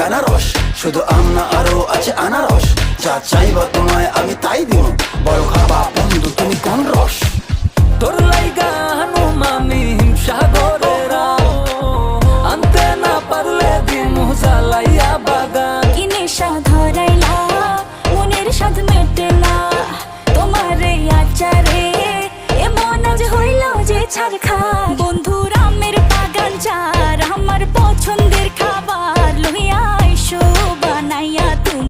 বেনারস, শুধু আম না আরো আছে আনারস। যা চাইবা তোমায় আমি তাই দিব, বড় খাবা বন্ধু তুমি কোন রস? তোর লাইগা হানুমামি হিমসাগরেরা, আনতে না পারলে দিমু জ্বালাইয়া বাগান। কি নেশা ধরাইলা মনের স্বাদ মেটেলা, তোমার এই আচারে এমন আজ হইল যে ছাড়খা।